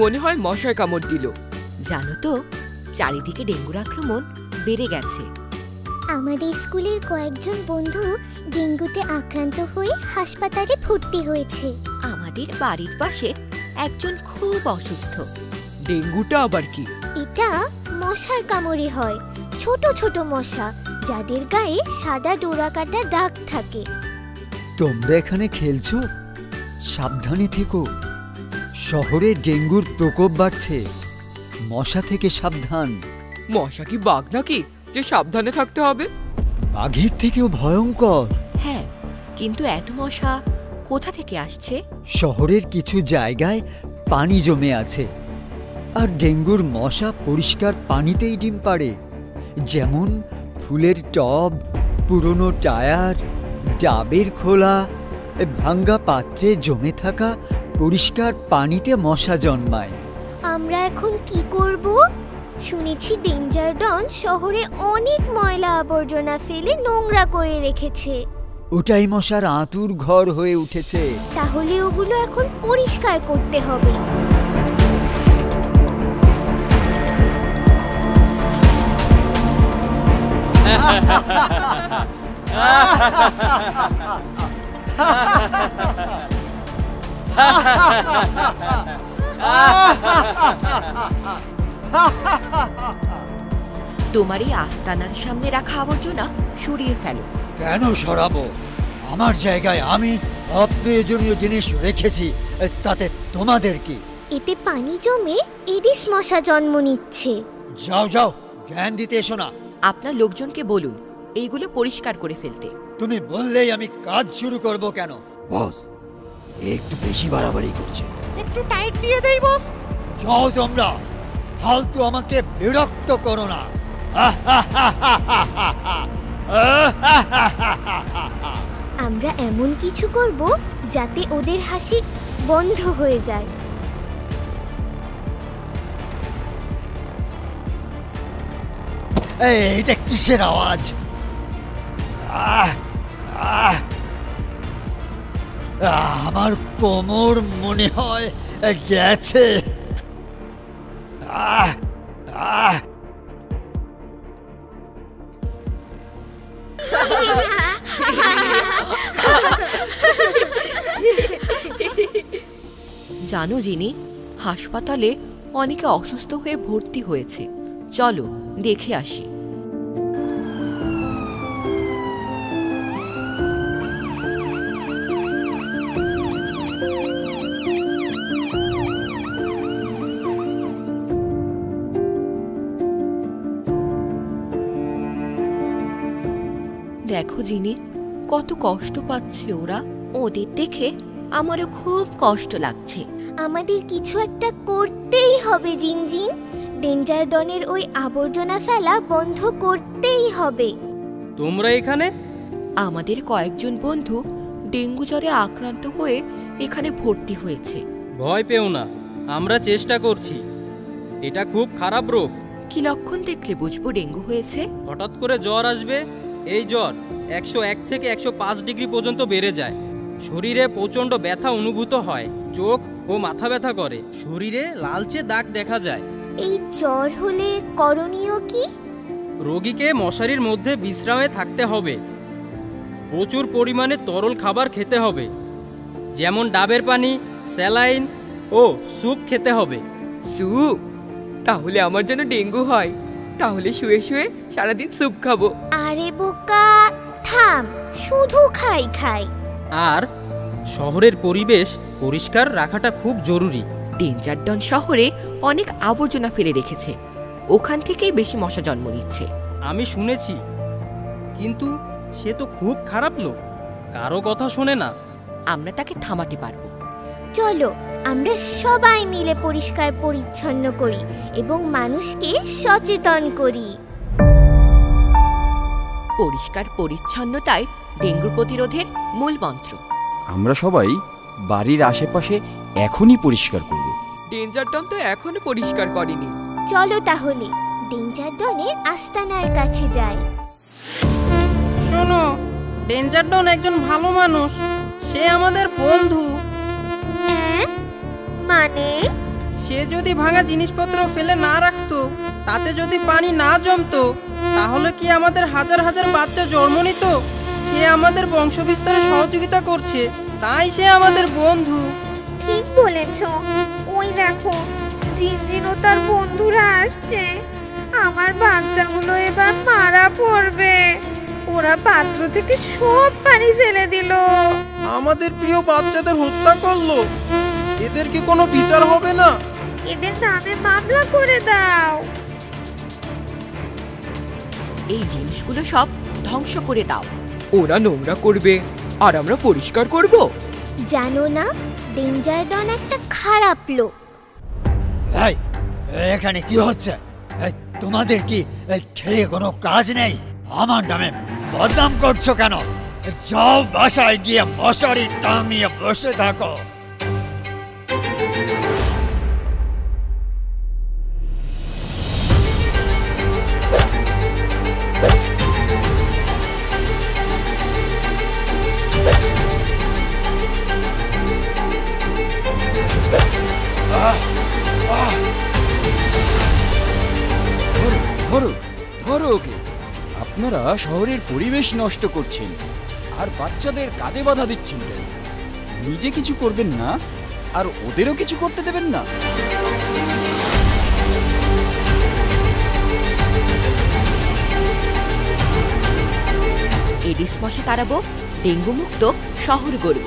মনে হয় মশায় কামড় দিল। জানো তো, চারিদিকে ডেঙ্গুর আক্রমণ বেড়ে গেছে। আমাদের স্কুলের কয়েকজন বন্ধু ডেঙ্গুতে আক্রান্ত হয়ে হাসপাতালে ভর্তি হয়েছে। আমাদের বাড়ির পাশে একজন খুব অসুস্থ। ডেঙ্গুটা আবার কি? এটা মশার কামড়ে হয়। ছোট ছোট মশা, যাদের গায়ে সাদা ডোরাকাটা দাগ থাকে। তোমরা এখানে খেলছো? সাবধানে থেকো। শহরে ডেঙ্গুর প্রকোপ বাড়ছে, মশা থেকে সাবধান। মশা কি বাঘ নাকি যে সাবধানে থাকতে হবে? বাঘের থেকেও ভয়ঙ্কর। হ্যাঁ, কিন্তু এত মশা কোথা থেকে আসছে? শহরের কিছু জায়গায় পানি জমে আছে, আর ডেঙ্গুর মশা পরিষ্কার পানিতেই ডিম পাড়ে। যেমন ফুলের টব, পুরনো টায়ার, ডাবের খোলা, ভাঙ্গা পাত্রে জমে থাকা পরিষ্কার পানিতে মশা জন্মায়। আমরা এখন কি করব? শুনেছি ডেঞ্জার ডন শহরে অনেক ময়লা আবর্জনা ফেলে নোংরা করে রেখেছে। ওটাই মশার আঁতুর ঘর হয়ে উঠেছে। তাহলে ওগুলো এখন পরিষ্কার করতে হবে। তোমার এই আস্তানার সামনে রাখা আবর্জনা সরিয়ে ফেলো। কেন সরাবো? আমার জায়গায় আমি অপ্রয়োজনীয় জিনিস রেখেছি, তাতে তোমাদের কি? এতে পানি জমে এডিস মশা জন্ম নিচ্ছে। যাও যাও, জ্ঞান দিতে এসো না। আপনার লোকজনকে বলুন এইগুলো পরিষ্কার করে ফেলতে। তুমি বললেই আমি কাজ শুরু করব কেন? বস, একটু বেশি বাড়াবাড়ি করছে। একটু টাইট দিয়ে দেই বস। যাও তোমরা, ফালতু আমাকে বিরক্ত করো না। আমরা এমন কিছু করব যাতে ওদের হাসি বন্ধ হয়ে যায়। এটা কিসের আওয়াজ? আমার কোমর মনে হয় গেছে। জানো জিনি, হাসপাতালে অনেকে অসুস্থ হয়ে ভর্তি হয়েছে। চলো দেখে আসি। দেখো জিনি, কত কষ্ট পাচ্ছে ওরা। ওদের দেখে আমারও খুব কষ্ট লাগছে। আমাদের কিছু একটা করতেই হবে জিনজিন। ডেঞ্জার ডনের ওই আবর্জনা ফেলা বন্ধ করতেই হবে। তোমরা এখানে? আমাদের কয়েকজন বন্ধু ডেঙ্গু জ্বরে আক্রান্ত হয়ে এখানে ভর্তি হয়েছে। ভয় পেও না, আমরা চেষ্টা করছি। এটা খুব খারাপ রোগ। কি লক্ষণ দেখলে বুঝবো ডেঙ্গু হয়েছে? হঠাৎ করে জ্বর আসবে। এই জ্বর 101 থেকে 105 ডিগ্রি পর্যন্ত বেড়ে যায়। শরীরে প্রচণ্ড ব্যথা অনুভূত হয়, চোখ ও মাথা ব্যথা করে, শরীরে লালচে দাগ দেখা যায়। এই জ্বর হলে করণীয় কি? রোগীকে মশারির মধ্যে বিশ্রামে থাকতে হবে। প্রচুর পরিমাণে তরল খাবার খেতে হবে, যেমন ডাবের পানি, স্যালাইন ও স্যুপ খেতে হবে। স্যুপ? তাহলে আমার যেন ডেঙ্গু হয়, তাহলে শুয়ে শুয়ে সারাদিন স্যুপ খাবো। আরে বোকা, থাম, শুধু খাই খাই। আর শহরের পরিবেশ পরিষ্কার রাখাটা খুব জরুরি। ডেঞ্জার ডন শহরে অনেক আবর্জনা ফেলে রেখেছে, ওখান থেকেই বেশি মশা জন্ম নিচ্ছে। আমি শুনেছি, কিন্তু সে তো খুব খারাপ লোক, কারো কথা শোনে না। আমরা তাকে থামাতে পারবো। চলো আমরা সবাই মিলে পরিষ্কার পরিচ্ছন্ন করি এবং মানুষকে সচেতন করি। পরিষ্কার পরিচ্ছন্নতাই ডেঙ্গু প্রতিরোধের মূল মন্ত্র। আমরা সবাই বাড়ির আশেপাশে এখনই পরিষ্কার করব। ডেঞ্জার ডন তো এখনো পরিষ্কার করেনি। চলো তাহলে ডেঞ্জার ডনের আস্তানার কাছে যাই। শোনো, ডেঞ্জার ডন একজন ভালো মানুষ, সে আমাদের বন্ধু। মানে? সে যদি ভাঙা জিনিসপত্র ফেলে না রাখতো, তাতে যদি পানি না জমতো, তাহলে কি আমাদের হাজার হাজার বাচ্চা জন্ম নিত? সে আমাদের বংশবিস্তারে সহযোগিতা করছে, তাই সে আমাদের বন্ধু। ঠিক বলেছ। ওই দেখো, জিনজিন ও তার বন্ধুরা আসছে। আমার বাচ্চাগুলো এবার মারা পড়বে। ওরা পাত্র থেকে সব পানি ফেলে দিল। আমাদের প্রিয় বাচ্চাদের হত্যা করলো। এদের কি কোনো বিচার হবে না? এদের নামে মামলা করে দাও। এই জিনিসগুলো সব ধ্বংস করে দাও। ওরা নোংরা করবে আর আমরা পরিষ্কার করব। জানো না, ডেঞ্জার ডন একটা খারাপ লোক। এই, এখানে কি হচ্ছে? তোমাদের কি খেয়ে কোনো কাজ নেই? আমার নামে বদনাম করছো কেন? যাও বাসায় গিয়ে মশারি টাঙিয়ে বসে থাকো। ধরো ধরো ওকে। আপনারা শহরের পরিবেশ নষ্ট করছেন আর বাচ্চাদের কাজে বাধা দিচ্ছেন কেন? নিজে কিছু করবেন না আর ওদেরও কিছু করতে দেবেন না। এডিস মশা তাড়াবো, ডেঙ্গু মুক্ত শহর গড়ব।